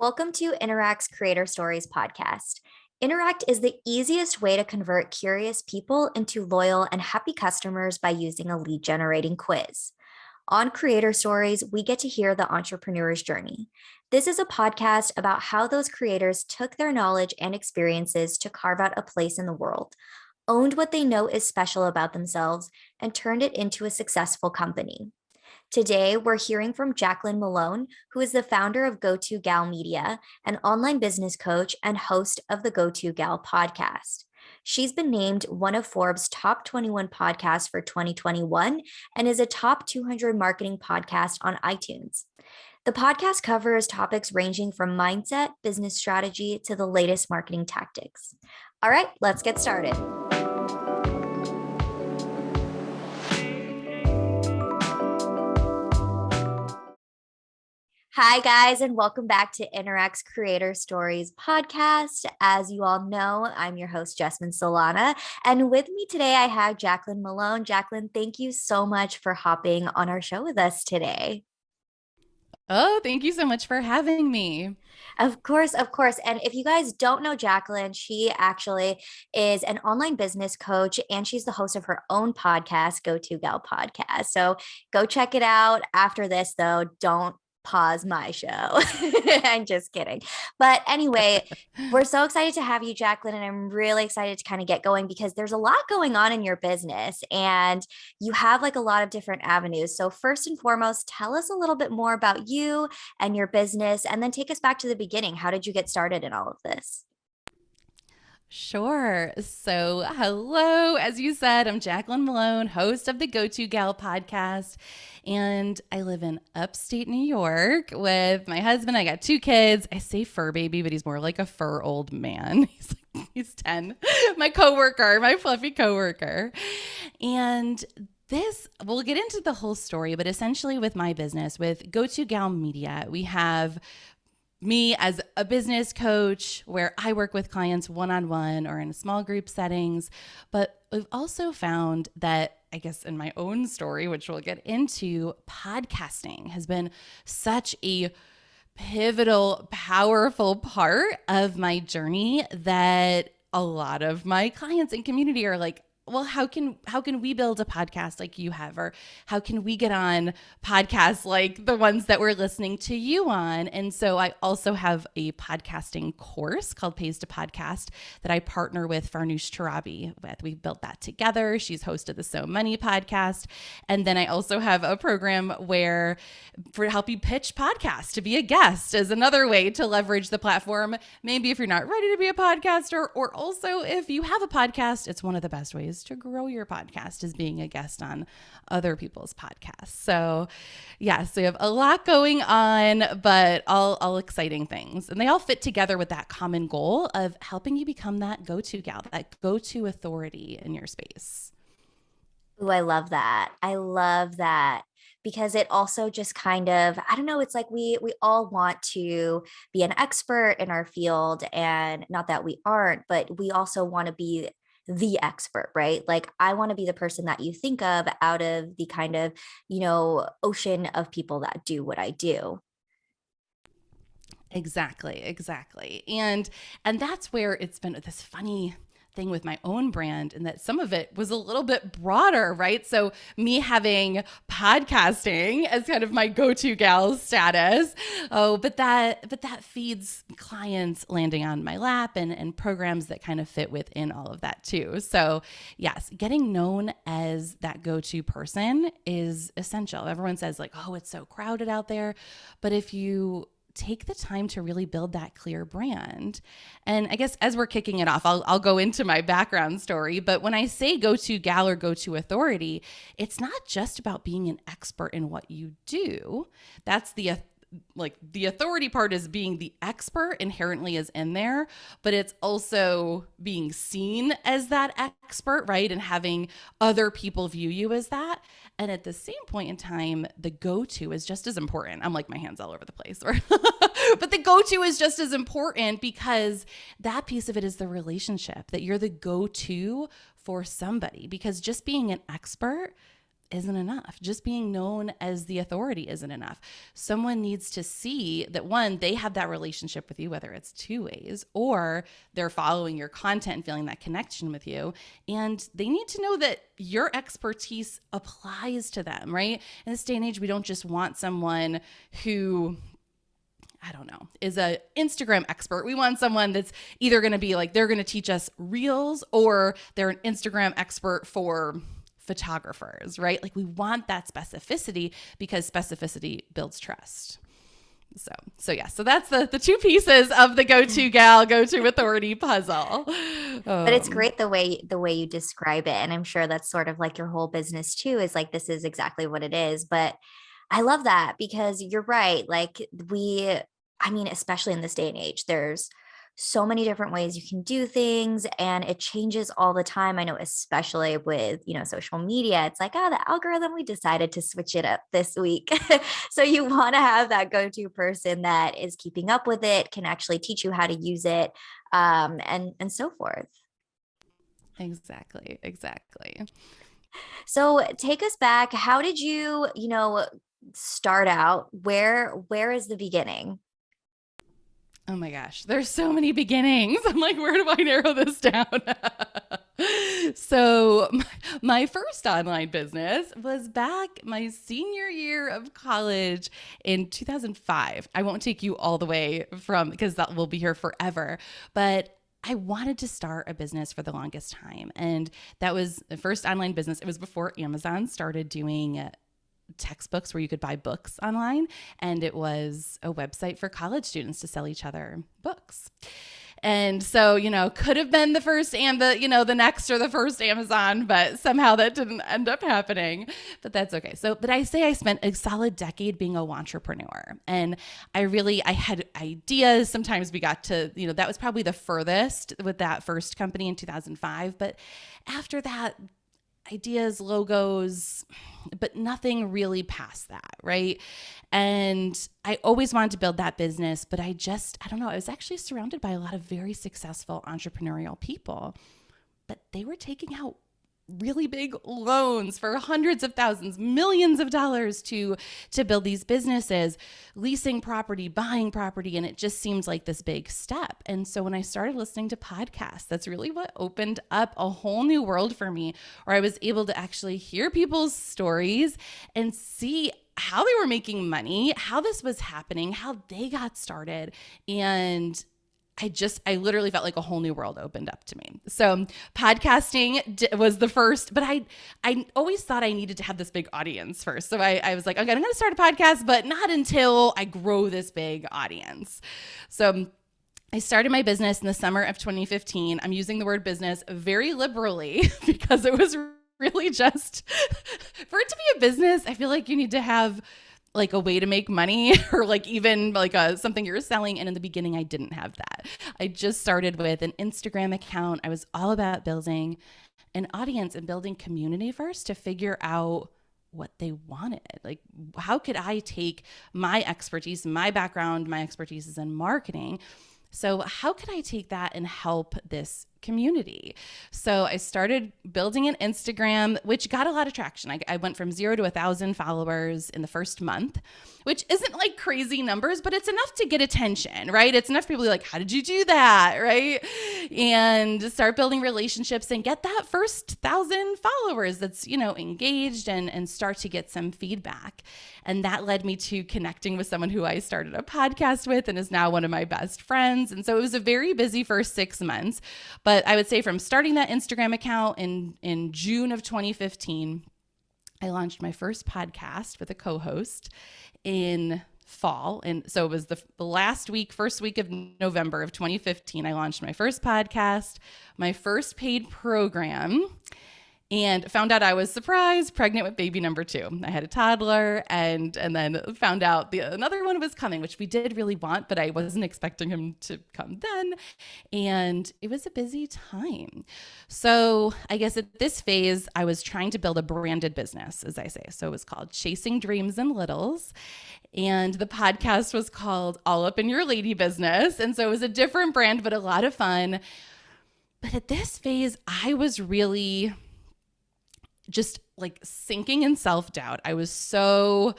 Welcome to Interact's Creator Stories podcast. Interact is the easiest way to convert curious people into loyal and happy customers by using a lead generating quiz. On Creator Stories, we get to hear the entrepreneur's journey. This is a podcast about how those creators took their knowledge and experiences to carve out a place in the world, owned what they know is special about themselves, and turned it into a successful company. Today, we're hearing from Jaclyn Mellone, who is the founder of Go-To Gal Media, an online business coach and host of the Go-To Gal podcast. She's been named one of Forbes' top 21 podcasts for 2021 and is a top 200 marketing podcast on iTunes. The podcast covers topics ranging from mindset, business strategy, to the latest marketing tactics. All right, let's get started. Hi, guys, and welcome back to Interact's Creator Stories podcast. As you all know, I'm your host, Jaclyn Solana, and with me today, I have Jaclyn Mellone. Jaclyn, thank you so much for hopping on our show with us today. Oh, thank you so much for having me. Of course, of course. And if you guys don't know Jaclyn, she actually is an online business coach and she's the host of her own podcast, Go-To Gal Podcast. So go check it out. After this, though, don't pause my show. I'm just kidding. But anyway, we're so excited to have you, Jaclyn, and I'm really excited to kind of get going because there's a lot going on in your business and you have like a lot of different avenues. So first and foremost, tell us a little bit more about you and your business, and then take us back to the beginning. How did you get started in all of this? Sure. So, hello. As you said, I'm Jaclyn Mellone, host of the Go-To Gal podcast, and I live in upstate New York with my husband. I got two kids. I say fur baby, but he's more like a fur old man. He's 10. My coworker, my fluffy coworker. And we'll get into the whole story, but essentially with my business, with Go-To Gal Media, we have me as a business coach where I work with clients one-on-one or in small group settings. But we've also found that, I guess in my own story, which we'll get into, podcasting has been such a pivotal, powerful part of my journey that a lot of my clients and community are like, well, how can we build a podcast like you have? Or how can we get on podcasts like the ones that we're listening to you on? And so I also have a podcasting course called Pays to Podcast that I partner with Farnoosh Torabi with. We built that together. She's hosted the So Money podcast. And then I also have a program where for help you pitch podcasts to be a guest is another way to leverage the platform. Maybe if you're not ready to be a podcaster, or also if you have a podcast, it's one of the best ways to grow your podcast is being a guest on other people's podcasts. So yes, we have a lot going on, but all exciting things. And they all fit together with that common goal of helping you become that go-to gal, that go-to authority in your space. Ooh, I love that. I love that because it also just kind of, I don't know, it's like we all want to be an expert in our field, and not that we aren't, but we also want to be the expert, right? Like I want to be the person that you think of out of the kind of, ocean of people that do what I do. Exactly. And that's where it's been this funny thing with my own brand, and that some of it was a little bit broader, right? So me having podcasting as kind of my go-to gal status. But that feeds clients landing on my lap and programs that kind of fit within all of that too. So yes, getting known as that go-to person is essential. Everyone says like, oh, it's so crowded out there. But if you take the time to really build that clear brand. And I guess as we're kicking it off, I'll go into my background story. But when I say go-to gal or go-to authority, it's not just about being an expert in what you do. That's the authority part is being the expert inherently is in there, but it's also being seen as that expert, right? And having other people view you as that. And at the same point in time, the go-to is just as important. I'm like, my hands all over the place. But the go-to is just as important because that piece of it is the relationship, that you're the go-to for somebody. Because just being an expert isn't enough. Just being known as the authority isn't enough. Someone needs to see that, one, they have that relationship with you, whether it's two ways, or they're following your content and feeling that connection with you. And they need to know that your expertise applies to them, right? In this day and age, we don't just want someone who, I don't know, is a Instagram expert. We want someone that's either going to be like, they're going to teach us reels, or they're an Instagram expert for photographers, right? Like, we want that specificity because specificity builds trust. So yeah, so that's the two pieces of the go-to gal, go-to authority puzzle. But it's great the way you describe it. And I'm sure that's sort of like your whole business too, is like, this is exactly what it is. But I love that, because you're right. Like, I mean, especially in this day and age, there's so many different ways you can do things, and it changes all the time. I know, especially with, social media, it's like, oh, the algorithm, we decided to switch it up this week. So you want to have that go-to person that is keeping up with it, can actually teach you how to use it, and so forth. Exactly. So take us back. How did you, start out? Where is the beginning? Oh my gosh, there's so many beginnings. I'm like, where do I narrow this down? So my first online business was back my senior year of college in 2005. I won't take you all the way from, because that will be here forever, but I wanted to start a business for the longest time. And that was the first online business. It was before Amazon started doing textbooks where you could buy books online. And it was a website for college students to sell each other books. And so, could have been the first and the next or the first Amazon, but somehow that didn't end up happening. But that's okay. So, but I spent a solid decade being a entrepreneur, and I had ideas. Sometimes we got to, that was probably the furthest with that first company in 2005. But after that, ideas, logos, but nothing really past that, right? And I always wanted to build that business, but I don't know, I was actually surrounded by a lot of very successful entrepreneurial people, but they were taking out really big loans for hundreds of thousands, millions of dollars to build these businesses, leasing property, buying property. And it just seemed like this big step. And so when I started listening to podcasts, that's really what opened up a whole new world for me, where I was able to actually hear people's stories and see how they were making money, how this was happening, how they got started. And I literally felt like a whole new world opened up to me. So podcasting was the first, but I always thought I needed to have this big audience first. So I was like, okay, I'm going to start a podcast, but not until I grow this big audience. So I started my business in the summer of 2015. I'm using the word business very liberally because it was really just, for it to be a business, I feel like you need to have like a way to make money, or like even like something you're selling. And in the beginning, I didn't have that. I just started with an Instagram account. I was all about building an audience and building community first to figure out what they wanted. Like, how could I take my expertise, my background, my expertise is in marketing. So how could I take that and help this community? So I started building an Instagram, which got a lot of traction. I went from 0 to 1,000 followers in the first month, which isn't like crazy numbers, but it's enough to get attention, right? It's enough for people to be like, how did you do that, right? And start building relationships and get that first 1,000 followers that's, engaged and start to get some feedback. And that led me to connecting with someone who I started a podcast with and is now one of my best friends. And so it was a very busy first 6 months. But I would say from starting that Instagram account in June of 2015, I launched my first podcast with a co-host in fall. And so it was the first week of November of 2015, I launched my first podcast, my first paid program, and found out I was surprised pregnant with baby number 2. I had a toddler, and then found out another one was coming, which we did really want, but I wasn't expecting him to come then. And it was a busy time. So I guess at this phase, I was trying to build a branded business, as I say. So it was called Chasing Dreams and Littles. And the podcast was called All Up in Your Lady Business. And so it was a different brand, but a lot of fun. But at this phase, I was really just like sinking in self-doubt. I was so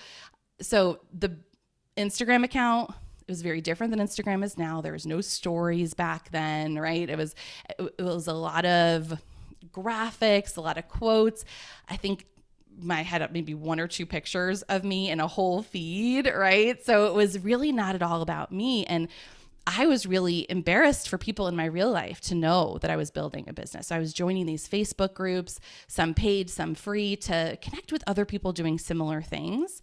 the Instagram account, it was very different than Instagram is now. There was no stories back then, right? It was a lot of graphics, a lot of quotes. I think I had maybe one or two pictures of me in a whole feed, right? So it was really not at all about me. And I was really embarrassed for people in my real life to know that I was building a business. So I was joining these Facebook groups, some paid, some free, to connect with other people doing similar things.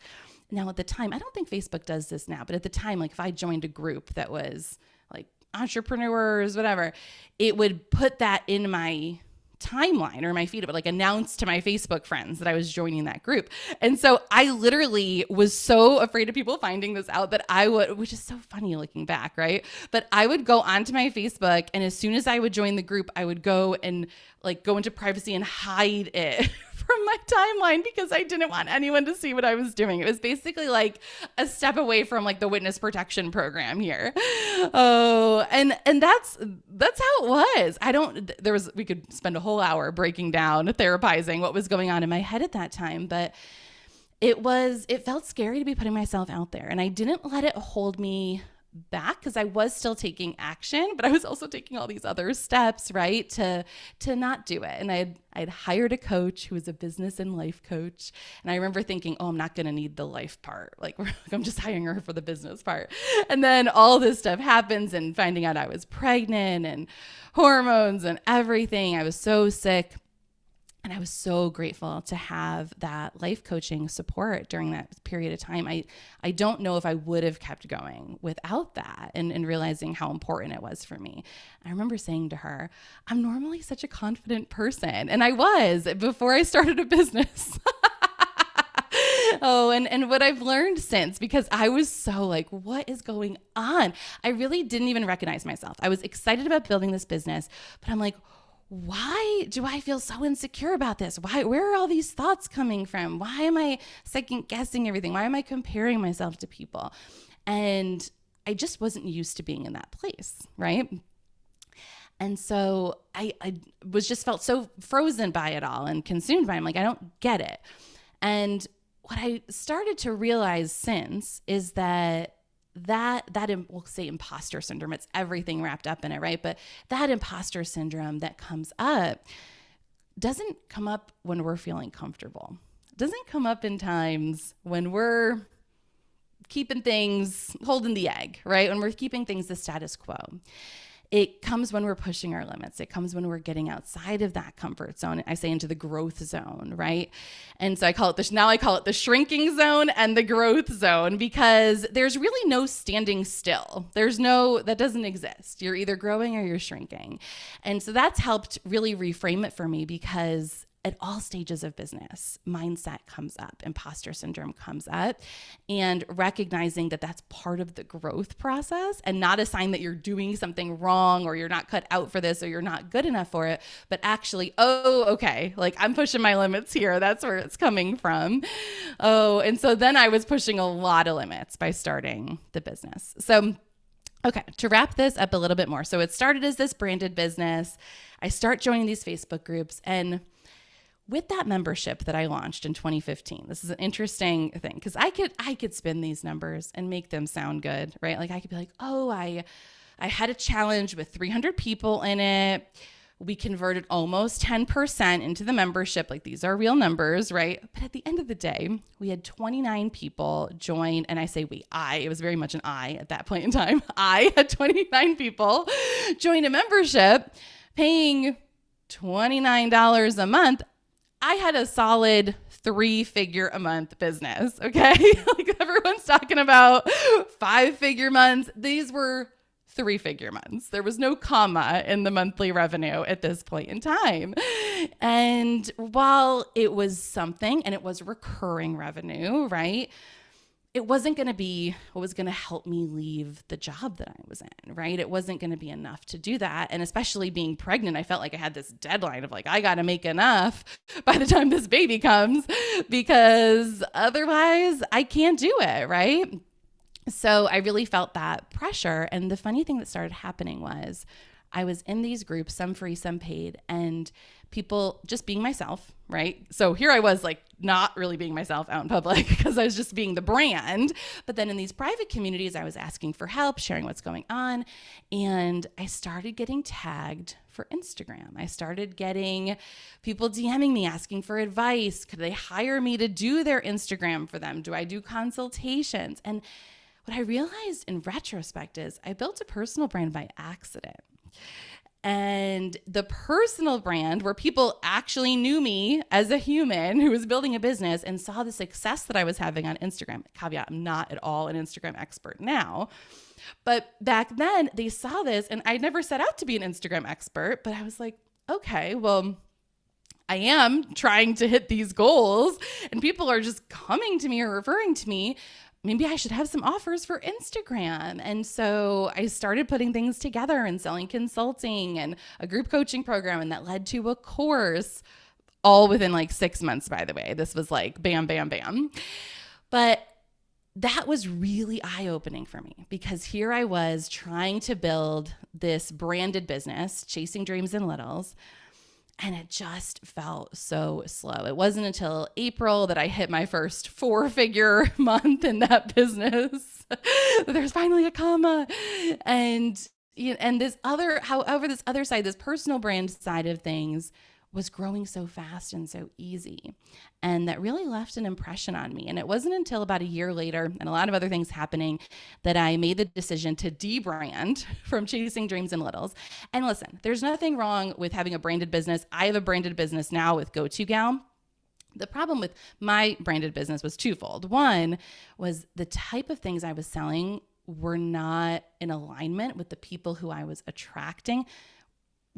Now, at the time, I don't think Facebook does this now, but at the time, like if I joined a group that was like entrepreneurs, whatever, it would put that in my timeline or my feed. It would like announce to my Facebook friends that I was joining that group. And so I literally was so afraid of people finding this out that I would, which is so funny looking back, right? But I would go onto my Facebook, and as soon as I would join the group, I would go and like go into privacy and hide it from my timeline because I didn't want anyone to see what I was doing. It was basically like a step away from like the witness protection program here. Oh, and that's how it was. We could spend a whole hour breaking down, therapizing what was going on in my head at that time, but it felt scary to be putting myself out there, and I didn't let it hold me back because I was still taking action, but I was also taking all these other steps, right, to not do it. And I'd hired a coach who was a business and life coach, and I remember thinking, oh, I'm not going to need the life part. Like I'm just hiring her for the business part. And then all this stuff happens, and finding out I was pregnant and hormones and everything. I was so sick. And I was so grateful to have that life coaching support during that period of time. I don't know if I would have kept going without that, and realizing how important it was for me. I remember saying to her, I'm normally such a confident person. And I was before I started a business. Oh, and what I've learned since, because I was so like, what is going on? I really didn't even recognize myself. I was excited about building this business, but I'm like, why do I feel so insecure about this? Where are all these thoughts coming from? Why am I second guessing everything? Why am I comparing myself to people? And I just wasn't used to being in that place, right? And so I felt so frozen by it all and consumed by it. I'm like, I don't get it. And what I started to realize since is that we'll say imposter syndrome, it's everything wrapped up in it, right? But that imposter syndrome that comes up doesn't come up when we're feeling comfortable. It doesn't come up in times when we're keeping things, holding the egg, right? When we're keeping things the status quo. It comes when we're pushing our limits. It comes when we're getting outside of that comfort zone. I say into the growth zone, right? And so I call it the shrinking zone and the growth zone, because there's really no standing still. That doesn't exist. You're either growing or you're shrinking. And so that's helped really reframe it for me, because at all stages of business, mindset comes up, imposter syndrome comes up, and recognizing that that's part of the growth process and not a sign that you're doing something wrong or you're not cut out for this or you're not good enough for it, but actually, oh, okay, like I'm pushing my limits here. That's where it's coming from. Oh, and so then I was pushing a lot of limits by starting the business. So okay, to wrap this up a little bit more. So it started as this branded business. I start joining these Facebook groups, and with that membership that I launched in 2015, this is an interesting thing, because I could spin these numbers and make them sound good, right? Like I could be like, oh, I had a challenge with 300 people in it. We converted almost 10% into the membership. Like these are real numbers, right? But at the end of the day, we had 29 people join. And I say it was very much an I at that point in time. I had 29 people join a membership paying $29 a month. I had a solid 3-figure a month business, okay? Like everyone's talking about 5-figure months. These were 3-figure months. There was no comma in the monthly revenue at this point in time. And while it was something, and it was recurring revenue, right? It wasn't going to be what was going to help me leave the job that I was in, right? It wasn't going to be enough to do that. And especially being pregnant, I felt like I had this deadline of like, I got to make enough by the time this baby comes, because otherwise I can't do it, right? So I really felt that pressure. And the funny thing that started happening was I was in these groups, some free, some paid, and people just being myself, right? So here I was like not really being myself out in public because I was just being the brand. But then in these private communities, I was asking for help, sharing what's going on. And I started getting tagged for Instagram. I started getting people DMing me asking for advice. Could they hire me to do their Instagram for them? Do I do consultations? And what I realized in retrospect is I built a personal brand by accident. And the personal brand where people actually knew me as a human who was building a business and saw the success that I was having on Instagram. Caveat, I'm not at all an Instagram expert now. But back then they saw this, and I never set out to be an Instagram expert, but I was like, okay, well, I am trying to hit these goals and people are just coming to me or referring to me. Maybe I should have some offers for Instagram. And so I started putting things together and selling consulting and a group coaching program. And that led to a course, all within like 6 months, by the way. This was like bam, bam, bam. But that was really eye-opening for me because here I was trying to build this branded business, chasing dreams in littles. And it just felt so slow. It wasn't until April that I hit my first 4-figure month in that business. There's finally a comma. And this other side, this personal brand side of things was growing so fast and so easy. And that really left an impression on me. And it wasn't until about a year later and a lot of other things happening that I made the decision to debrand from chasing dreams in littles. And listen, there's nothing wrong with having a branded business. I have a branded business now with Go-To-Gal. The problem with my branded business was twofold. One was the type of things I was selling were not in alignment with the people who I was attracting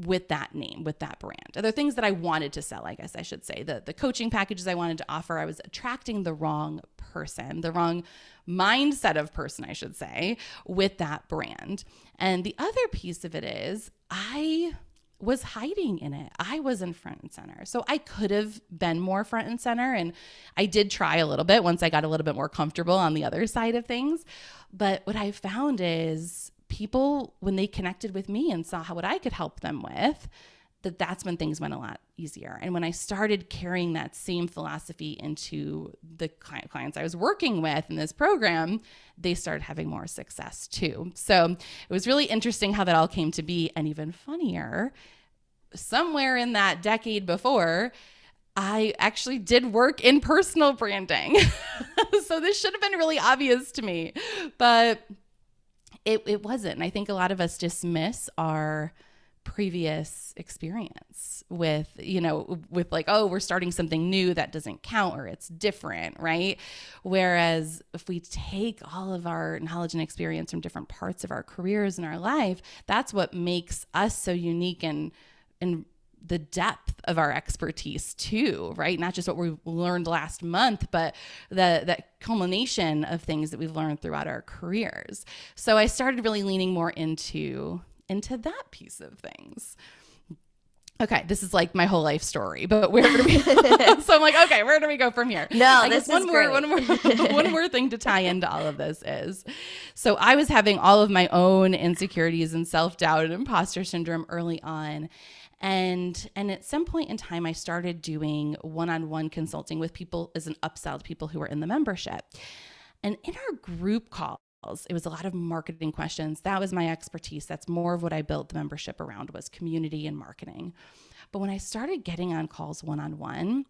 with that name, with that brand. Other things that I wanted to sell, I guess I should say, the coaching packages I wanted to offer, I was attracting the wrong person, the wrong mindset of person, I should say, with that brand. And the other piece of it is I was hiding in it. I wasn't front and center. So I could have been more front and center. And I did try a little bit once I got a little bit more comfortable on the other side of things. But what I found is people, when they connected with me and saw what I could help them with, that's when things went a lot easier. And when I started carrying that same philosophy into the clients I was working with in this program, they started having more success too. So it was really interesting how that all came to be. And even funnier, somewhere in that decade before, I actually did work in personal branding. So this should have been really obvious to me, but it wasn't. And I think a lot of us dismiss our previous experience with like, oh, we're starting something new that doesn't count or it's different, right? Whereas if we take all of our knowledge and experience from different parts of our careers and our life, that's what makes us so unique and the depth of our expertise too, right? Not just what we learned last month, but that culmination of things that we've learned throughout our careers. So I started really leaning more into that piece of things. Okay, this is like my whole life story, but where do we? So I'm like, okay, where do we go from here? No, this is great. One more thing to tie into all of this is, so I was having all of my own insecurities and self-doubt and imposter syndrome early on. And at some point in time, I started doing one-on-one consulting with people as an upsell to people who were in the membership. And in our group calls, it was a lot of marketing questions. That was my expertise. That's more of what I built the membership around, was community and marketing. But when I started getting on calls one-on-one,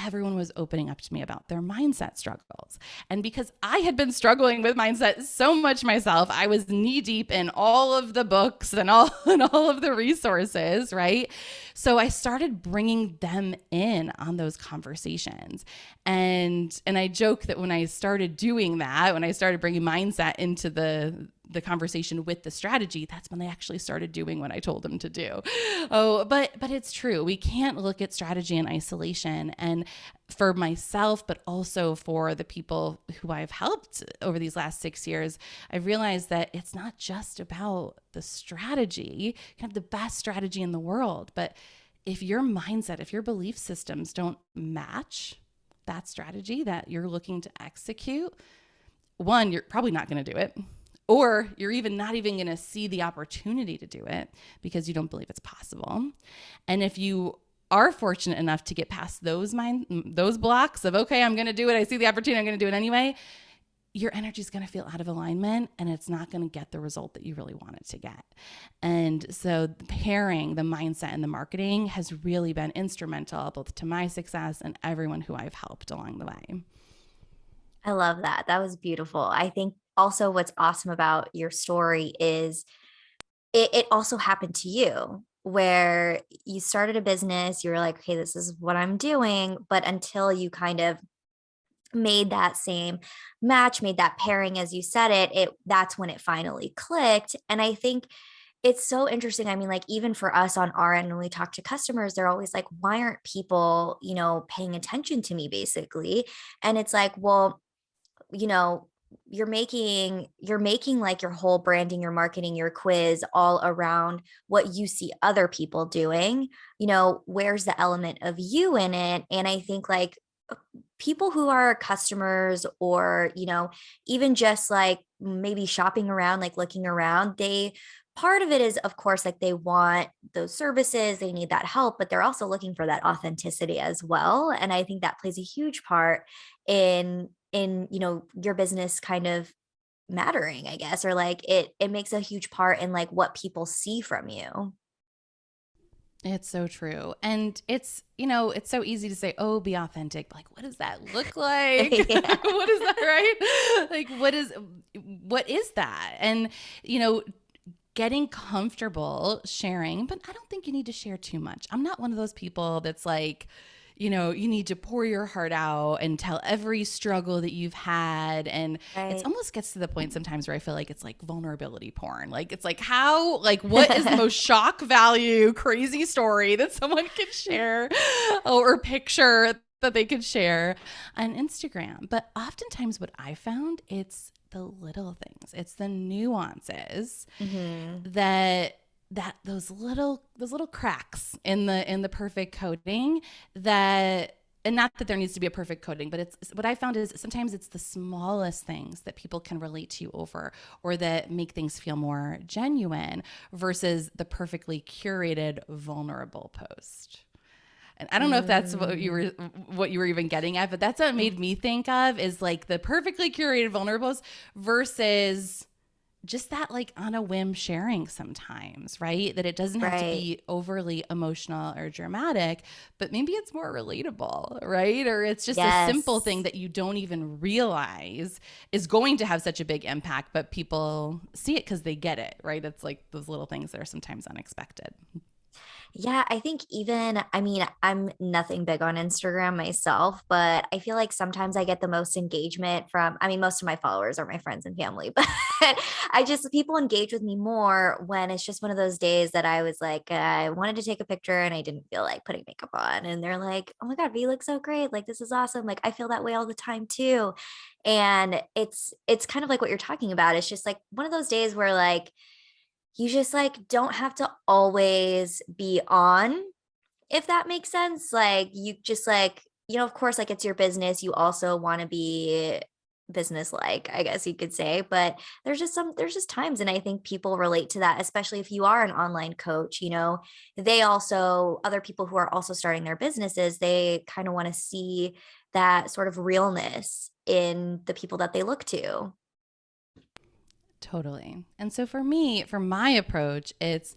everyone was opening up to me about their mindset struggles. And because I had been struggling with mindset so much myself, I was knee deep in all of the books and all of the resources, right? So I started bringing them in on those conversations. And I joke that when I started doing that, when I started bringing mindset into the conversation with the strategy, that's when they actually started doing what I told them to do. Oh, but it's true. We can't look at strategy in isolation. And for myself, but also for the people who I've helped over these last 6 years, I've realized that it's not just about the strategy. You can have the best strategy in the world, but if your mindset, if your belief systems don't match that strategy that you're looking to execute, one, you're probably not going to do it. Or you're even not even going to see the opportunity to do it because you don't believe it's possible. And if you are fortunate enough to get past those blocks of, okay, I'm going to do it. I see the opportunity. I'm going to do it anyway. Your energy is going to feel out of alignment and it's not going to get the result that you really want it to get. And so pairing the mindset and the marketing has really been instrumental both to my success and everyone who I've helped along the way. I love that. That was beautiful. I think also what's awesome about your story is it also happened to you where you started a business, you were like, okay, this is what I'm doing. But until you kind of made that same match, made that pairing as you said it, that's when it finally clicked. And I think it's so interesting. I mean, like even for us on our end, when we talk to customers, they're always like, why aren't people, paying attention to me basically? And it's like, well, you know, you're making like your whole branding, your marketing, your quiz all around what you see other people doing. Where's the element of you in it? And I think like people who are customers or, even just like maybe shopping around, like looking around, part of it is of course like they want those services, they need that help, but they're also looking for that authenticity as well. And I think that plays a huge part in your business kind of mattering, I guess, or like it makes a huge part in like what people see from you. It's so true. And it's so easy to say, oh, be authentic. Like, what does that look like? Yeah. What is that, right? Like, what is that? And, getting comfortable sharing, but I don't think you need to share too much. I'm not one of those people that's like, you need to pour your heart out and tell every struggle that you've had. And it Right. almost gets to the point sometimes where I feel like it's like vulnerability porn. Like, it's like what is the most shock value, crazy story that someone can share or picture that they could share on Instagram? But oftentimes what I found, it's the little things, it's the nuances Hmm. that those little cracks in the perfect coding, that, and not that there needs to be a perfect coding, but it's what I found is sometimes it's the smallest things that people can relate to you over, or that make things feel more genuine versus the perfectly curated vulnerable post. And I don't know if that's Mm. what you were even getting at, but that's what it made me think of, is like the perfectly curated vulnerables versus just that like on a whim sharing sometimes, right? That it doesn't have to Right. be overly emotional or dramatic, but maybe it's more relatable, right? Or it's just a simple thing Yes. that you don't even realize is going to have such a big impact, but people see it because they get it, right? It's like those little things that are sometimes unexpected. Yeah, I think I mean, I'm nothing big on Instagram myself, but I feel like sometimes I get the most engagement I mean, most of my followers are my friends and family, but people engage with me more when it's just one of those days that I was like, I wanted to take a picture and I didn't feel like putting makeup on. And they're like, oh my God, V looks so great. Like, this is awesome. Like, I feel that way all the time too. And it's kind of like what you're talking about. It's just like one of those days where like, you just like don't have to always be on, if that makes sense. Like you just like, of course, like it's your business. You also want to be business like, I guess you could say, but there's just times, and I think people relate to that, especially if you are an online coach, other people who are also starting their businesses, they kind of want to see that sort of realness in the people that they look to. Totally. And so for me, for my approach, it's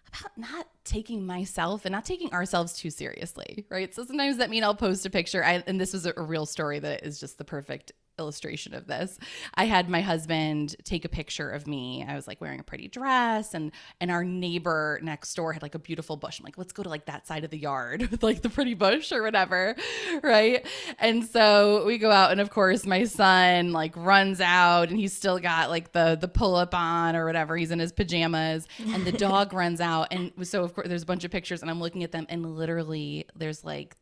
about not taking myself and not taking ourselves too seriously, right? So sometimes that means I'll post a picture. And this was a real story that is just the perfect illustration of this. I had my husband take a picture of me. I was like wearing a pretty dress, and our neighbor next door had like a beautiful bush. I'm like, let's go to like that side of the yard with like the pretty bush or whatever, right? And so we go out, and of course my son like runs out, and he's still got like the pull up on or whatever. He's in his pajamas, and the dog runs out, and so of course there's a bunch of pictures, and I'm looking at them, and literally there's like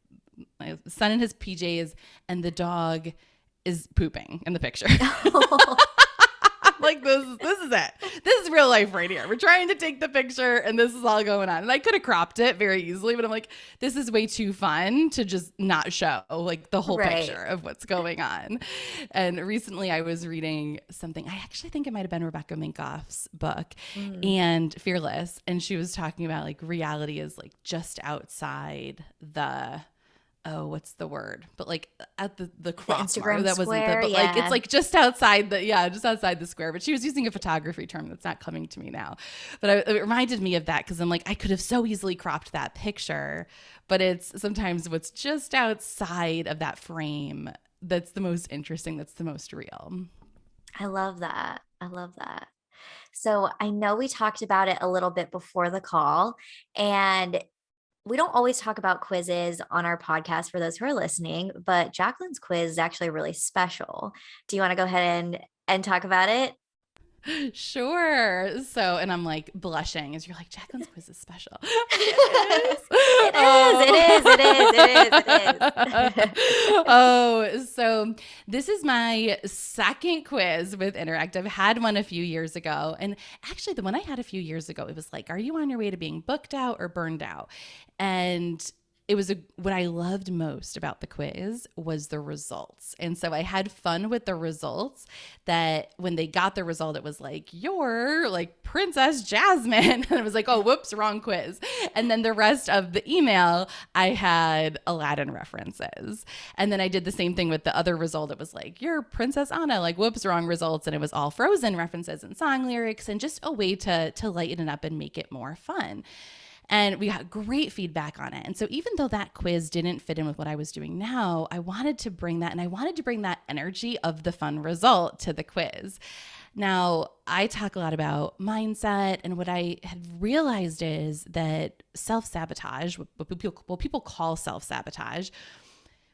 my son in his PJs, and the dog is pooping in the picture. like, this is it. This is real life right here. We're trying to take the picture and this is all going on. And I could have cropped it very easily, but I'm like, this is way too fun to just not show like the whole picture of what's going on. And recently I was reading something, I actually think it might have been Rebecca Minkoff's book and Fearless. And she was talking about like reality is like just outside the what's the word? But like at the cross mark, that wasn't the, but like it's like just outside the square. But she was using a photography term that's not coming to me now. But it reminded me of that because I'm like, I could have so easily cropped that picture, but it's sometimes what's just outside of that frame that's the most interesting, that's the most real. I love that. So I know we talked about it a little bit before the call, and we don't always talk about quizzes on our podcast for those who are listening, but Jaclyn's quiz is actually really special. Do you want to go ahead and talk about it? Sure. So, and I'm like blushing as you're like, Jaclyn's quiz is special. It is. Oh, so this is my second quiz with Interact. I've had one a few years ago. And actually the one I had a few years ago, it was like, are you on your way to being booked out or burned out? And it was what I loved most about the quiz was the results. And so I had fun with the results, that when they got the result, it was like, you're like Princess Jasmine. And it was like, oh, whoops, wrong quiz. And then the rest of the email, I had Aladdin references. And then I did the same thing with the other result. It was like, you're Princess Anna, like, whoops, wrong results. And it was all Frozen references and song lyrics and just a way to lighten it up and make it more fun. And we got great feedback on it. And so even though that quiz didn't fit in with what I was doing now, I wanted to bring that, and I wanted to bring that energy of the fun result to the quiz. Now, I talk a lot about mindset, and what I had realized is that self-sabotage, what people call self-sabotage,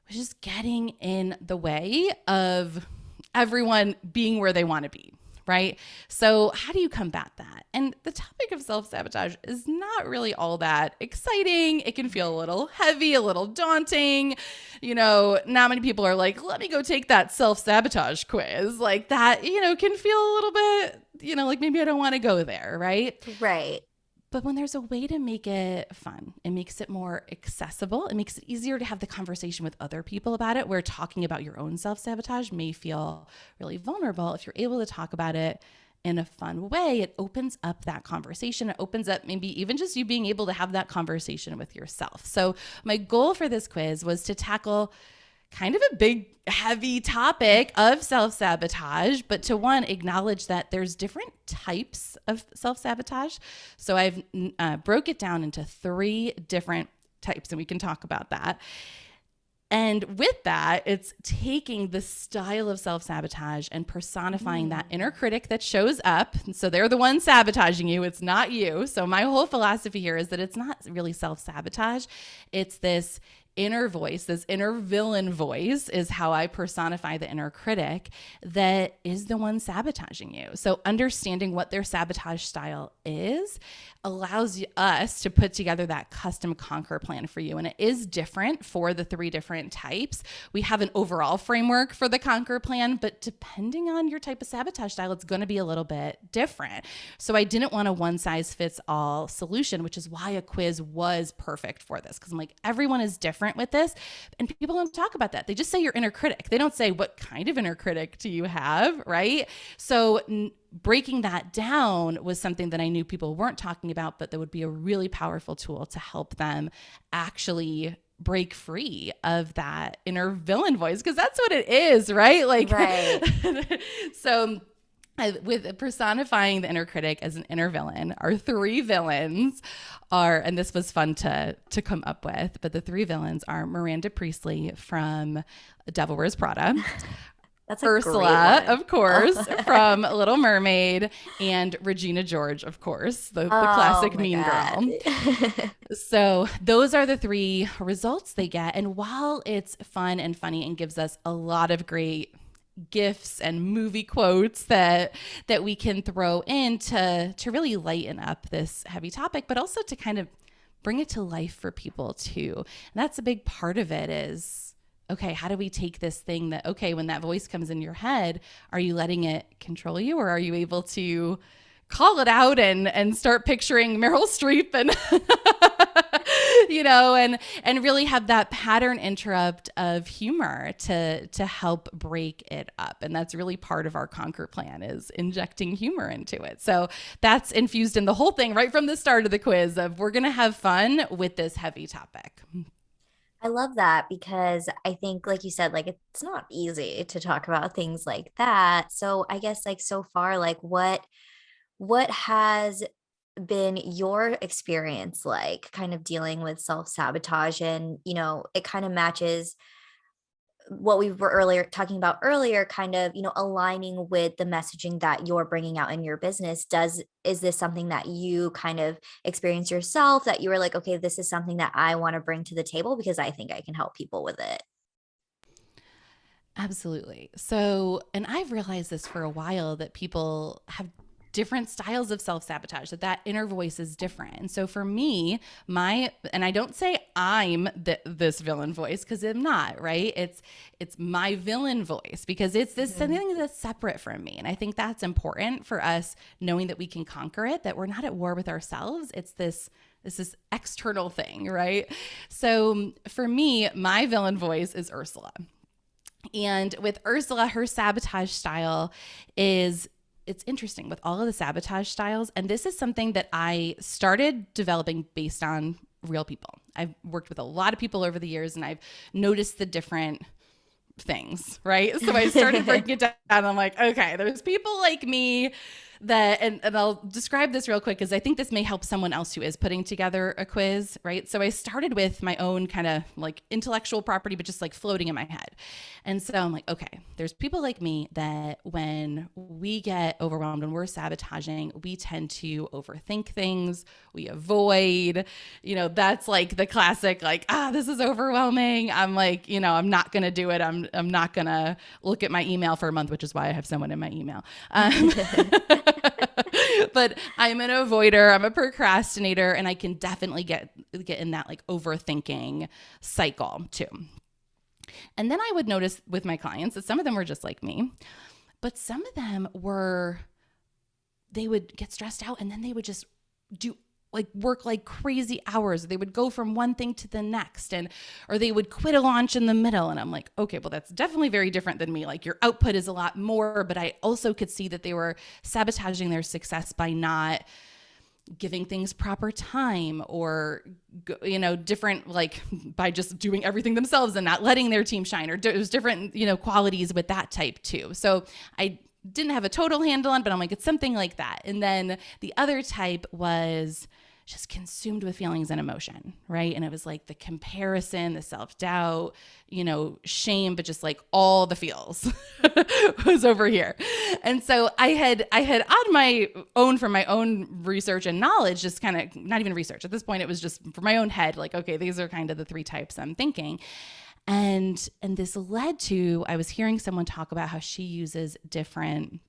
was just getting in the way of everyone being where they want to be. Right? So how do you combat that? And the topic of self-sabotage is not really all that exciting. It can feel a little heavy, a little daunting. You know, not many people are like, let me go take that self-sabotage quiz. Like that, you know, can feel a little bit, you know, like maybe I don't want to go there. Right? Right. But when there's a way to make it fun, it makes it more accessible. It makes it easier to have the conversation with other people about it, where talking about your own self-sabotage may feel really vulnerable. If you're able to talk about it in a fun way, it opens up that conversation. It opens up maybe even just you being able to have that conversation with yourself. So my goal for this quiz was to tackle kind of a big, heavy topic of self-sabotage, but to acknowledge that there's different types of self-sabotage. So I've broke it down into 3 different types, and we can talk about that. And with that, it's taking the style of self-sabotage and personifying that inner critic that shows up. So they're the ones sabotaging you. It's not you. So my whole philosophy here is that it's not really self-sabotage. It's this inner voice, this inner villain voice is how I personify the inner critic that is the one sabotaging you. So understanding what their sabotage style is allows us to put together that custom conquer plan for you. And it is different for the 3 different types. We have an overall framework for the conquer plan, but depending on your type of sabotage style, it's going to be a little bit different. So I didn't want a one size fits all solution, which is why a quiz was perfect for this. Because I'm like, everyone is different with this, and people don't talk about that. They just say your inner critic. They don't say, what kind of inner critic do you have, right? So breaking that down was something that I knew people weren't talking about, but that would be a really powerful tool to help them actually break free of that inner villain voice, because that's what it is, right? Like, right. So with personifying the inner critic as an inner villain, our 3 villains are, and this was fun to come up with, but the 3 villains are Miranda Priestley from Devil Wears Prada. That's Ursula, of course, from Little Mermaid, and Regina George, of course, the classic mean girl. So those are the 3 results they get. And while it's fun and funny and gives us a lot of great gifts and movie quotes that we can throw in to really lighten up this heavy topic, but also to kind of bring it to life for people too. And that's a big part of it, is okay, how do we take this thing that, okay, when that voice comes in your head, are you letting it control you, or are you able to call it out and start picturing Meryl Streep and and really have that pattern interrupt of humor to help break it up. And that's really part of our Conquer plan, is injecting humor into it. So that's infused in the whole thing right from the start of the quiz of, we're going to have fun with this heavy topic. I love that because I think, like you said, like it's not easy to talk about things like that. So I guess like so far, like what has been your experience like kind of dealing with self-sabotage? And it kind of matches what we were earlier talking about earlier, kind of aligning with the messaging that you're bringing out in your business. Is this something that you kind of experience yourself, that you were like, okay, this is something that I want to bring to the table because I think I can help people with it? Absolutely. So, and I've realized this for a while, that people have different styles of self-sabotage, that inner voice is different. And so for me, and I don't say I'm this villain voice, because I'm not, right? It's my villain voice, because it's this something that's separate from me. And I think that's important for us, knowing that we can conquer it, that we're not at war with ourselves. It's this external thing, right? So for me, my villain voice is Ursula. And with Ursula, her sabotage style it's interesting with all of the sabotage styles. And this is something that I started developing based on real people. I've worked with a lot of people over the years, and I've noticed the different things, right? So I started breaking it down. I'm like, okay, there's people like me that, and I'll describe this real quick, because I think this may help someone else who is putting together a quiz, right? So I started with my own kind of like intellectual property, but just like floating in my head. And so I'm like, okay, there's people like me that when we get overwhelmed, when we're sabotaging, we tend to overthink things, we avoid, that's like the classic, like, this is overwhelming. I'm like, I'm not going to do it. I'm not going to look at my email for a month, which is why I have someone in my email. But I'm an avoider, I'm a procrastinator, and I can definitely get in that like overthinking cycle too. And then I would notice with my clients that some of them were just like me, but some of them they would get stressed out, and then they would just work like crazy hours. They would go from one thing to the next, or they would quit a launch in the middle. And I'm like, okay, well, that's definitely very different than me. Like, your output is a lot more, but I also could see that they were sabotaging their success by not giving things proper time, or, different, like by just doing everything themselves and not letting their team shine, or there's different, qualities with that type too. So I didn't have a total handle on, but I'm like, it's something like that. And then the other type was just consumed with feelings and emotion, right? And it was like the comparison, the self-doubt, shame, but just like all the feels was over here. And so I had on my own, from my own research and knowledge, just kind of, not even research at this point, it was just for my own head, like, okay, these are kind of the three types I'm thinking. And this led to, I was hearing someone talk about how she uses different,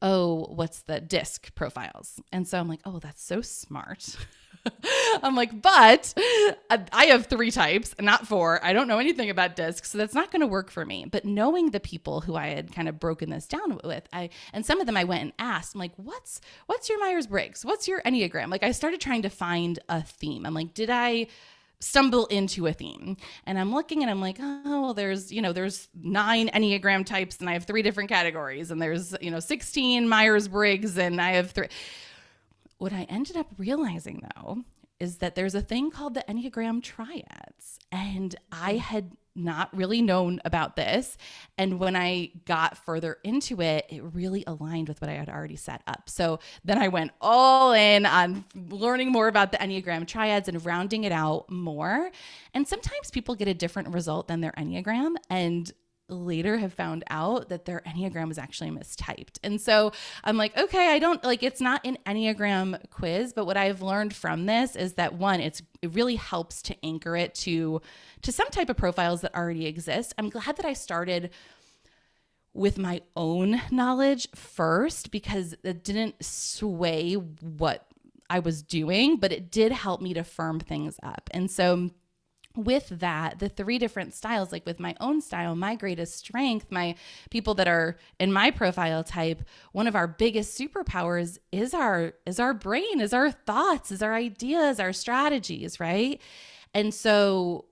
what's the DISC profiles. And so I'm like, oh, that's so smart. I'm like, but I have three types, not four. I don't know anything about DISC, so that's not going to work for me. But knowing the people who I had kind of broken this down with, and some of them I went and asked, I'm like, what's your Myers-Briggs? What's your Enneagram? Like, I started trying to find a theme. I'm like, did I stumble into a theme? And I'm looking and I'm like, oh, well, there's 9 Enneagram types, and I have 3 different categories, and there's 16 Myers-Briggs, and I have 3. What I ended up realizing, though, is that there's a thing called the Enneagram Triads, and I had not really known about this. And when I got further into it, it really aligned with what I had already set up. So then I went all in on learning more about the Enneagram Triads and rounding it out more. And sometimes people get a different result than their Enneagram, and later have found out that their Enneagram is actually mistyped. And so I'm like, okay, it's not an Enneagram quiz, but what I've learned from this is that, one, it really helps to anchor it to some type of profiles that already exist. I'm glad that I started with my own knowledge first, because it didn't sway what I was doing, but it did help me to firm things up. And so with that, the 3 different styles, like with my own style, my greatest strength, my people that are in my profile type, one of our biggest superpowers is our brain, is our thoughts, is our ideas, our strategies, right? And so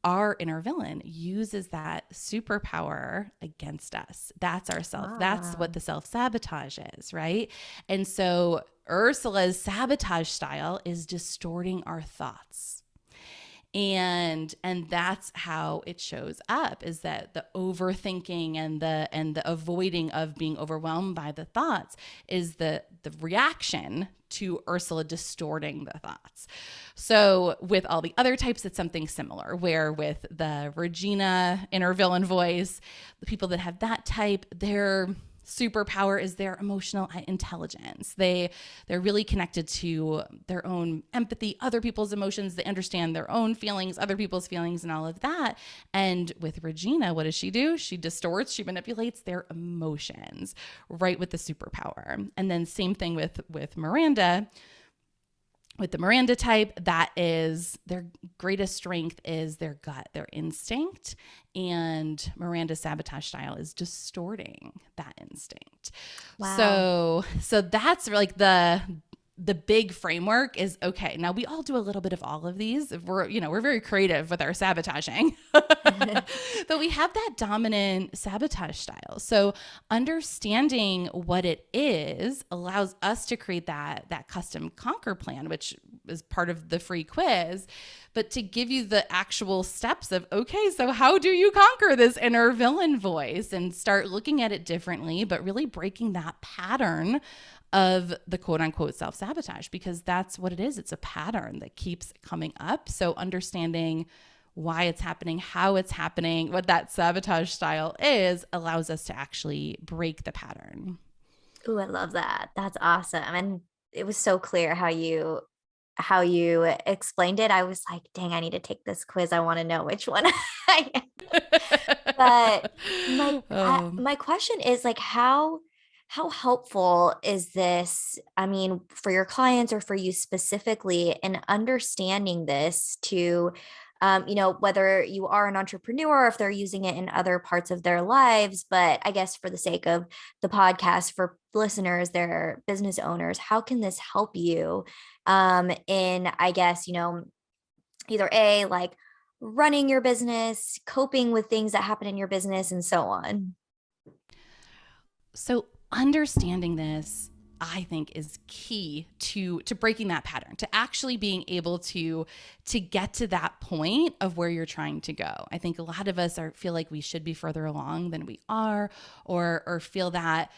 our inner villain uses that superpower against us. That's ourself. That's what the self-sabotage is, right? And so Ursula's sabotage style is distorting our thoughts. And that's how it shows up, is that the overthinking and the avoiding of being overwhelmed by the thoughts is the reaction to Ursula distorting the thoughts. So with all the other types, it's something similar, where with the Regina inner villain voice, the people that have that type, their superpower is their emotional intelligence. They're really connected to their own empathy, other people's emotions. They understand their own feelings, other people's feelings, and all of that. And with Regina, what does she do? She distorts, she manipulates their emotions, right, with the superpower. And then same thing with Miranda. With the Miranda type, that is their greatest strength is their gut, their instinct. And Miranda's sabotage style is distorting that instinct. Wow. So that's like the big framework is, okay, now we all do a little bit of all of these. We're very creative with our sabotaging, but we have that dominant sabotage style. So understanding what it is allows us to create that custom conquer plan, which is part of the free quiz, but to give you the actual steps of, okay, so how do you conquer this inner villain voice and start looking at it differently, but really breaking that pattern of the quote unquote self-sabotage, because that's what it is. It's a pattern that keeps coming up. So understanding why it's happening, how it's happening, what that sabotage style is, allows us to actually break the pattern. Ooh, I love that. That's awesome. And it was so clear how you explained it. I was like, dang, I need to take this quiz. I want to know which one I am. But my question is, like, how helpful is this, I mean, for your clients or for you specifically, in understanding this to, whether you are an entrepreneur or if they're using it in other parts of their lives, but I guess for the sake of the podcast, for listeners, they're business owners, how can this help you in, I guess, either A, like running your business, coping with things that happen in your business, and so on? So understanding this, I think, is key to breaking that pattern, to actually being able to get to that point of where you're trying to go. I think a lot of us feel like we should be further along than we are, or feel that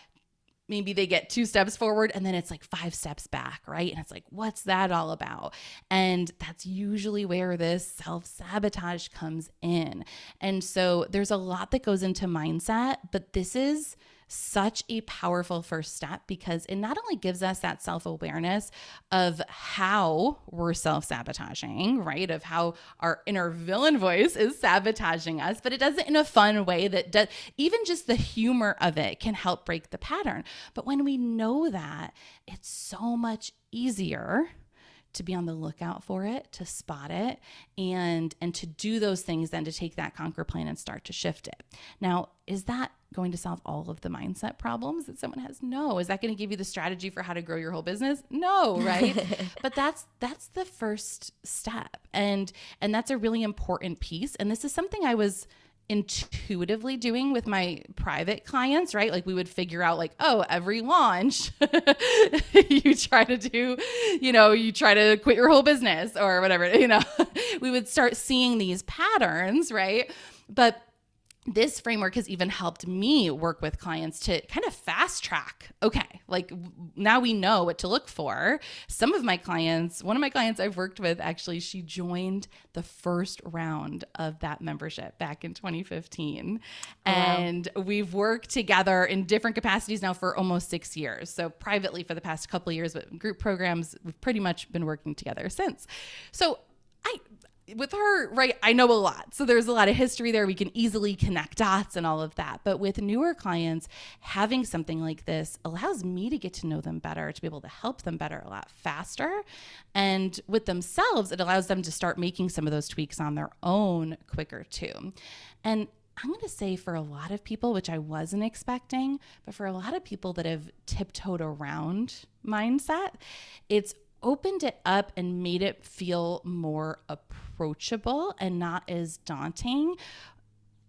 maybe they get 2 steps forward and then it's like 5 steps back, right? And it's like, what's that all about? And that's usually where this self-sabotage comes in. And so there's a lot that goes into mindset, but this is such a powerful first step, because it not only gives us that self-awareness of how we're self-sabotaging, right? Of how our inner villain voice is sabotaging us, but it does it in a fun way that does, even just the humor of it can help break the pattern. But when we know that, it's so much easier to be on the lookout for it, to spot it, and to do those things, then to take that conquer plan and start to shift it. Now, is that going to solve all of the mindset problems that someone has? No. Is that going to give you the strategy for how to grow your whole business? No, right? But that's the first step. And that's a really important piece. And this is something I was intuitively doing with my private clients, right? Like we would figure out like, oh, every launch you try to quit your whole business or whatever, we would start seeing these patterns, right? But this framework has even helped me work with clients to kind of fast track. Okay, like now we know what to look for. One of my clients I've worked with, actually, she joined the first round of that membership back in 2015. Oh, and wow. We've worked together in different capacities now for almost 6 years. So privately for the past couple of years, but group programs, we've pretty much been working together since. So with her, right, I know a lot. So there's a lot of history there. We can easily connect dots and all of that. But with newer clients, having something like this allows me to get to know them better, to be able to help them better a lot faster. And with themselves, it allows them to start making some of those tweaks on their own quicker too. And I'm going to say for a lot of people, which I wasn't expecting, but for a lot of people that have tiptoed around mindset, it's opened it up and made it feel more approachable and not as daunting,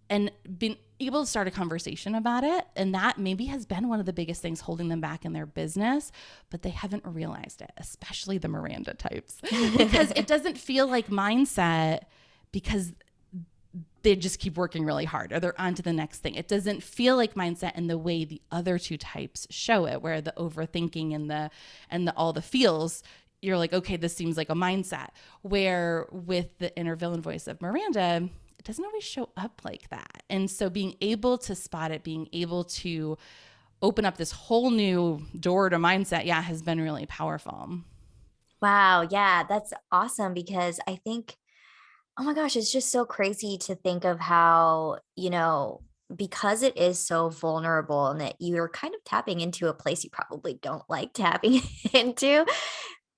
and been able to start a conversation about it. And that maybe has been one of the biggest things holding them back in their business, but they haven't realized it, especially the Miranda types, because it doesn't feel like mindset because they just keep working really hard or they're on to the next thing. It doesn't feel like mindset in the way the other two types show it, where the overthinking and the all the feels, you're like, okay, this seems like a mindset. Where with the inner villain voice of Miranda, it doesn't always show up like that. And so being able to spot it, being able to open up this whole new door to mindset, has been really powerful. Wow. Yeah, that's awesome because I think, oh my gosh, it's just so crazy to think of how, because it is so vulnerable and that you're kind of tapping into a place you probably don't like tapping into.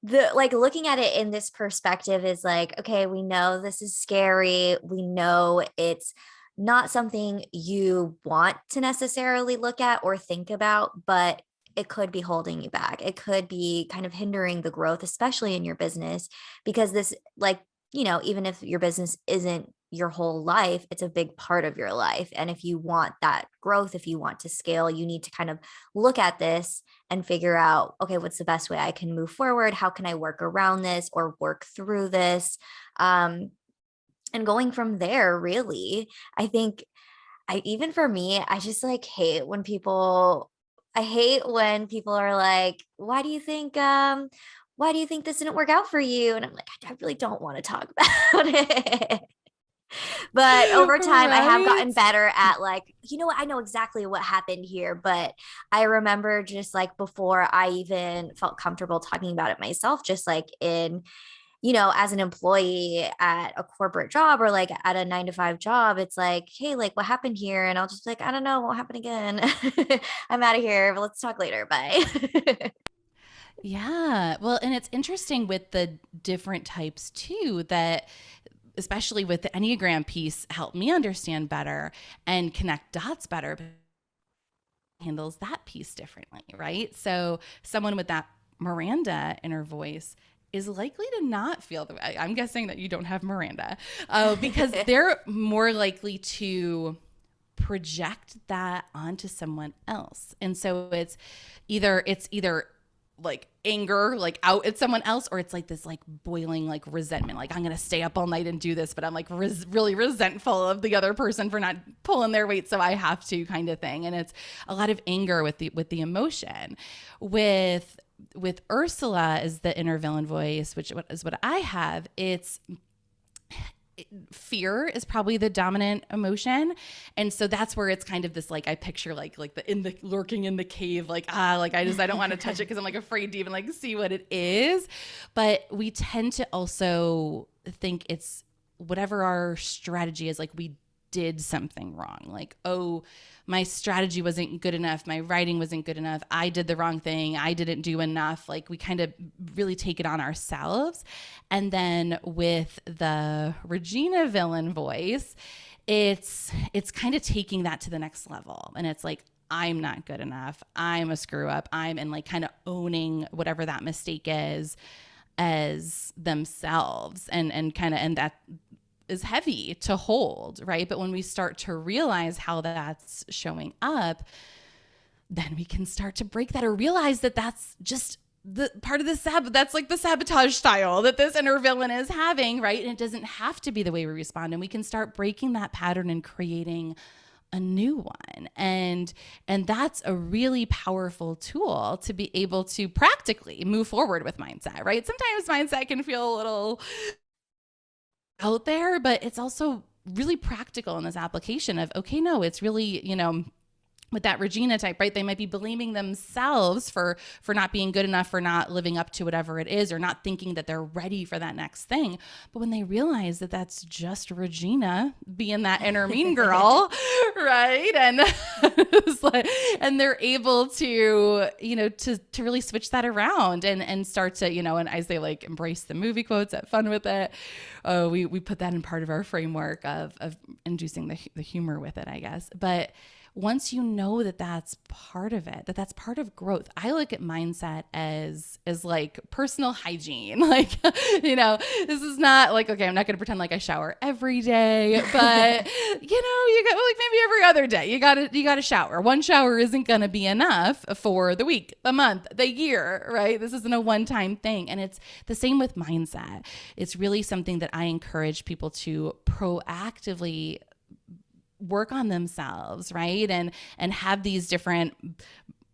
Like looking at it in this perspective is like, okay, we know this is scary. We know it's not something you want to necessarily look at or think about, but it could be holding you back. It could be kind of hindering the growth, especially in your business, because this, like, even if your business isn't your whole life, it's a big part of your life. And if you want that growth, if you want to scale, you need to kind of look at this and figure out, okay, what's the best way I can move forward? How can I work around this or work through this? And going from there, really, I think even for me, I just like I hate when people are like, why do you think this didn't work out for you? And I'm like, I really don't want to talk about it. But over time, I have Right? gotten better at like, you know what? I know exactly what happened here. But I remember just like before I even felt comfortable talking about it myself, just like as an employee at a corporate job or like at a 9 to 5 job, it's like, hey, like what happened here? And I'll just be like, I don't know, won't happen again. I'm out of here, but let's talk later. Bye. Yeah. Well, and it's interesting with the different types too, that especially with the Enneagram piece, helped me understand better and connect dots better, but handles that piece differently, right? So someone with that Miranda inner voice is likely to not feel the way. I'm guessing that you don't have Miranda, because they're more likely to project that onto someone else. And so it's either like anger, like out at someone else, or it's like this like boiling like resentment, like I'm gonna stay up all night and do this, but I'm like really resentful of the other person for not pulling their weight, so I have to, kind of thing. And it's a lot of anger with the emotion. With Ursula as the inner villain voice, which is what I have, fear is probably the dominant emotion. And so that's where it's kind of this, like, I picture like the lurking in the cave, like, I don't want to touch it because I'm like afraid to even like see what it is. But we tend to also think it's whatever our strategy is, like we did something wrong. Like, oh, my strategy wasn't good enough. My writing wasn't good enough. I did the wrong thing. I didn't do enough. Like, we kind of really take it on ourselves. And then with the Regina villain voice, it's kind of taking that to the next level. And it's like, I'm not good enough. I'm a screw up. And like kind of owning whatever that mistake is as themselves, and that is heavy to hold, right? But when we start to realize how that's showing up, then we can start to break that, or realize that that's just the part of that's like the sabotage style that this inner villain is having, right? And it doesn't have to be the way we respond. And we can start breaking that pattern and creating a new one. And that's a really powerful tool to be able to practically move forward with mindset, right? Sometimes mindset can feel a little out there, but it's also really practical in this application of, okay, no, it's really, with that Regina type, right? They might be blaming themselves for not being good enough, for not living up to whatever it is, or not thinking that they're ready for that next thing. But when they realize that that's just Regina being that inner mean girl, right? And and they're able to, to really switch that around and start to, and as they like embrace the movie quotes, have fun with it. We put that in part of our framework of inducing the humor with it, I guess. But once you know that that's part of it, that's part of growth. I look at mindset as like personal hygiene. Like, this is not like, okay, I'm not going to pretend like I shower every day, but you got like maybe every other day, you got to shower. One shower isn't going to be enough for the week, the month, the year, right? This isn't a one-time thing. And it's the same with mindset. It's really something that I encourage people to proactively work on themselves, right? And have these different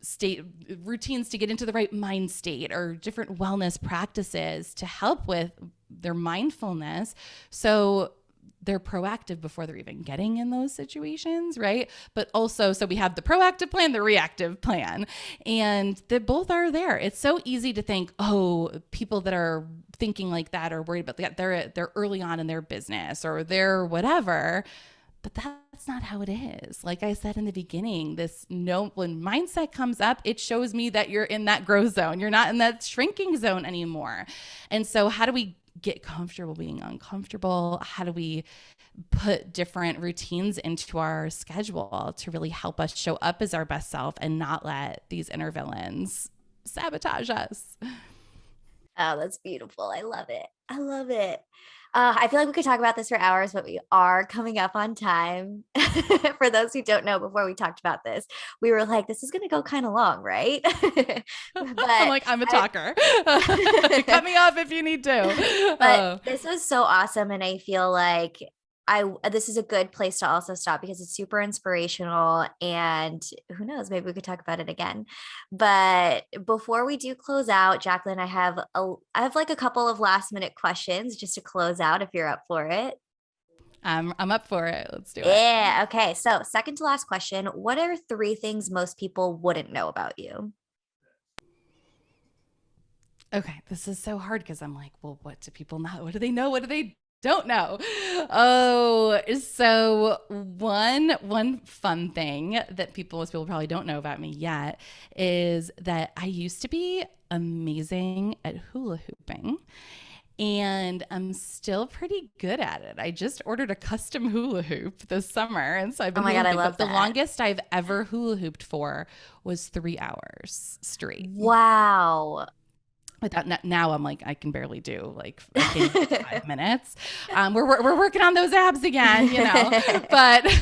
state routines to get into the right mind state, or different wellness practices to help with their mindfulness. So they're proactive before they're even getting in those situations, right? But also, so we have the proactive plan, the reactive plan, and they both are there. It's so easy to think, oh, people that are thinking like that are worried about that. They're early on in their business, or they're whatever. But that's not how it is. Like I said in the beginning, when mindset comes up, it shows me that you're in that growth zone. You're not in that shrinking zone anymore. And so how do we get comfortable being uncomfortable? How do we put different routines into our schedule to really help us show up as our best self and not let these inner villains sabotage us? Oh, that's beautiful. I love it. I love it. I feel like we could talk about this for hours, but we are coming up on time. For those who don't know, before we talked about this, we were like, this is going to go kind of long, right? I'm like, I'm a talker. Cut me off if you need to. But this was so awesome. And I feel like this is a good place to also stop, because it's super inspirational, and who knows, maybe we could talk about it again. But before we do close out, Jaclyn, I have like a couple of last minute questions just to close out, if you're up for it. I'm up for it. Let's do it. Yeah. Okay. So second to last question, what are 3 things most people wouldn't know about you? Okay. This is so hard, because I'm like, well, what do people know? What do they know? What do they don't know? Oh, so one fun thing that most people probably don't know about me yet is that I used to be amazing at hula hooping, and I'm still pretty good at it. I just ordered a custom hula hoop this summer, and so I've been I love that. The longest I've ever hula hooped for was 3 hours straight. Wow. Now I'm like, I can barely do like 5 minutes. We're working on those abs again, but that's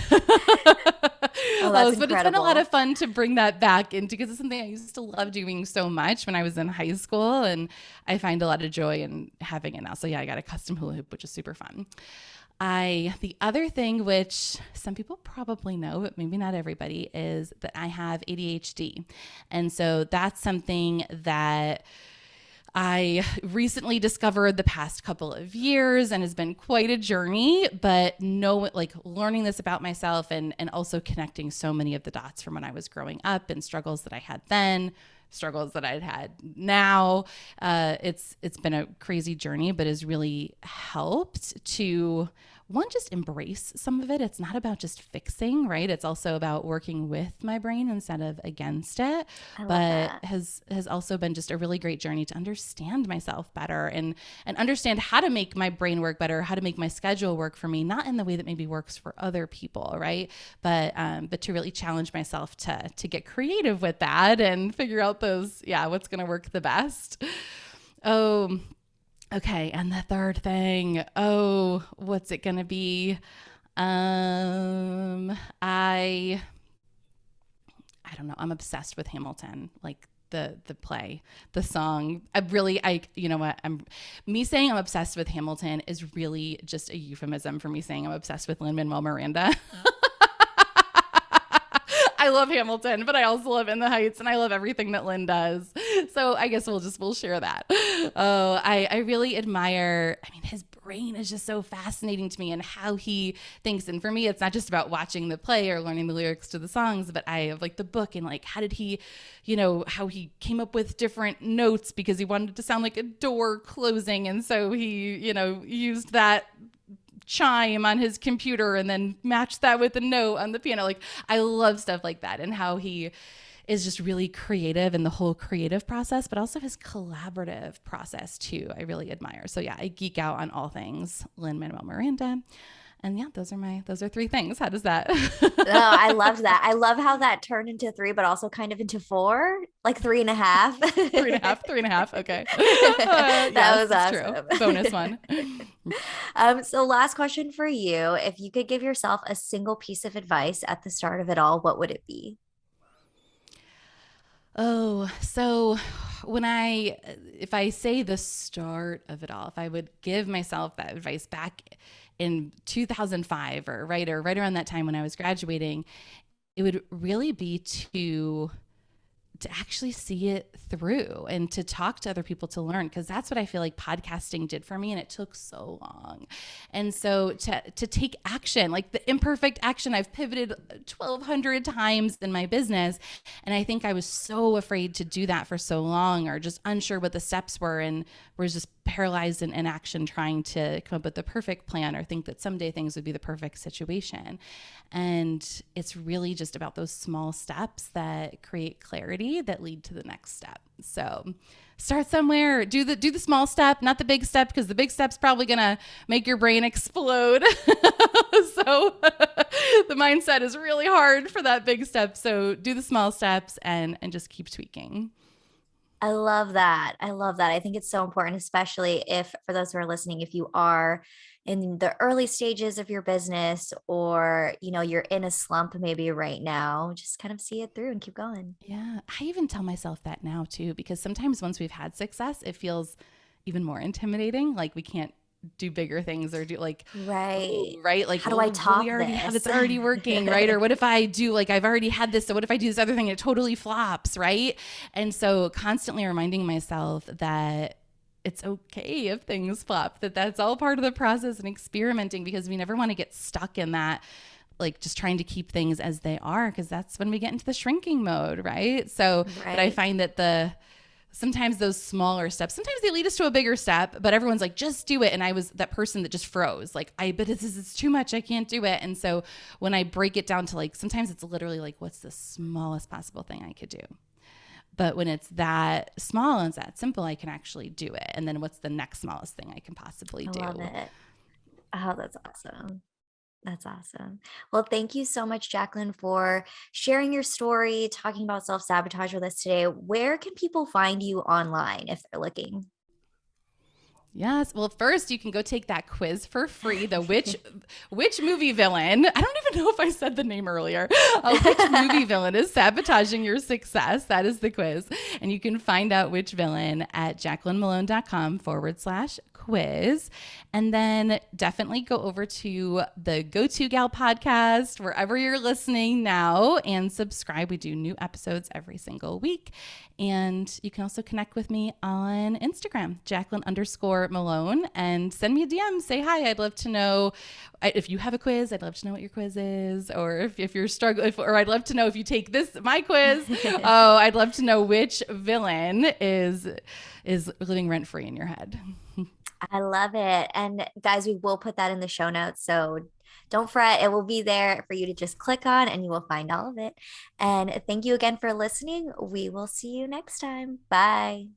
but it's been a lot of fun to bring that back into, because it's something I used to love doing so much when I was in high school, and I find a lot of joy in having it now. So yeah, I got a custom hula hoop, which is super fun. The other thing, which some people probably know, but maybe not everybody, is that I have ADHD. And so that's something that I recently discovered the past couple of years, and has been quite a journey, but learning this about myself, and also connecting so many of the dots from when I was growing up, and struggles that I had then, struggles that I'd had now. It's been a crazy journey, but has really helped to just embrace some of it. It's not about just fixing, right? It's also about working with my brain instead of against it. But has also been just a really great journey to understand myself better, and understand how to make my brain work better, how to make my schedule work for me, not in the way that maybe works for other people, right? But to really challenge myself to get creative with that and figure out what's going to work the best. Oh, okay. And the third thing, what's it going to be? I don't know. I'm obsessed with Hamilton, like the play, the song. You know what? Me saying I'm obsessed with Hamilton is really just a euphemism for me saying I'm obsessed with Lin-Manuel Miranda. I love Hamilton, but I also love In the Heights, and I love everything that Lin does. So I guess we'll share that. Oh, I really admire, his brain is just so fascinating to me, and how he thinks. And for me, it's not just about watching the play or learning the lyrics to the songs, but I have like the book and like how did he, how he came up with different notes because he wanted it to sound like a door closing. And so he, used that chime on his computer and then matched that with a note on the piano. Like I love stuff like that, and how he is just really creative in the whole creative process, but also his collaborative process too. I really admire. So yeah, I geek out on all things Lin-Manuel Miranda. And yeah, those are three things. How does that? Oh, I loved that. I love how that turned into three, but also kind of into four, like 3.5. 3.5. Okay. That was awesome. True. Bonus one. So last question for you. If you could give yourself a single piece of advice at the start of it all, what would it be? Oh, so if I say the start of it all, if I would give myself that advice back in 2005 or right around that time when I was graduating, it would really be to actually see it through and to talk to other people to learn, because that's what I feel like podcasting did for me, and it took so long. And so to take action, like the imperfect action, I've pivoted 1,200 times in my business, and I think I was so afraid to do that for so long, or just unsure what the steps were, and was just paralyzed in inaction, trying to come up with the perfect plan or think that someday things would be the perfect situation. And it's really just about those small steps that create clarity that lead to the next step. So start somewhere, do the small step, not the big step, because the big step's probably going to make your brain explode. So the mindset is really hard for that big step. So do the small steps and just keep tweaking. I love that. I love that. I think it's so important, especially if, for those who are listening, if you are in the early stages of your business, or, you're in a slump maybe right now, just kind of see it through and keep going. Yeah. I even tell myself that now too, because sometimes once we've had success, it feels even more intimidating. Like we can't do bigger things or do like, right. Right. Like, how do I top we already this? have, it's already working. Right. Or what if I do, like, I've already had this. So what if I do this other thing and it totally flops? Right. And so constantly reminding myself that it's okay if things flop, that's all part of the process, and experimenting, because we never want to get stuck in that, like just trying to keep things as they are, because that's when we get into the shrinking mode. Right. So, right. But I find that sometimes those smaller steps, sometimes they lead us to a bigger step, but everyone's like, just do it. And I was that person that just froze. Like, but this is too much. I can't do it. And so when I break it down to like, sometimes it's literally like, what's the smallest possible thing I could do? But when it's that small and it's that simple, I can actually do it. And then what's the next smallest thing I can possibly do? I love it. Oh, that's awesome. That's awesome. Well, thank you so much, Jaclyn, for sharing your story, talking about self-sabotage with us today. Where can people find you online if they're looking? Yes. Well, first you can go take that quiz for free. The which movie villain? I don't even know if I said the name earlier. Which movie villain is sabotaging your success? That is the quiz. And you can find out which villain at jaclynmellone.com/quiz. And then definitely go over to the Go To Gal podcast, wherever you're listening now, and subscribe. We do new episodes every single week. And you can also connect with me on Instagram, Jaclyn_Mellone, and send me a DM. Say hi. I'd love to know if you have a quiz. I'd love to know what your quiz is, or if you're struggling, or I'd love to know if you take my quiz. Oh, I'd love to know which villain is living rent free in your head. I love it. And guys, we will put that in the show notes. So don't fret. It will be there for you to just click on, and you will find all of it. And thank you again for listening. We will see you next time. Bye.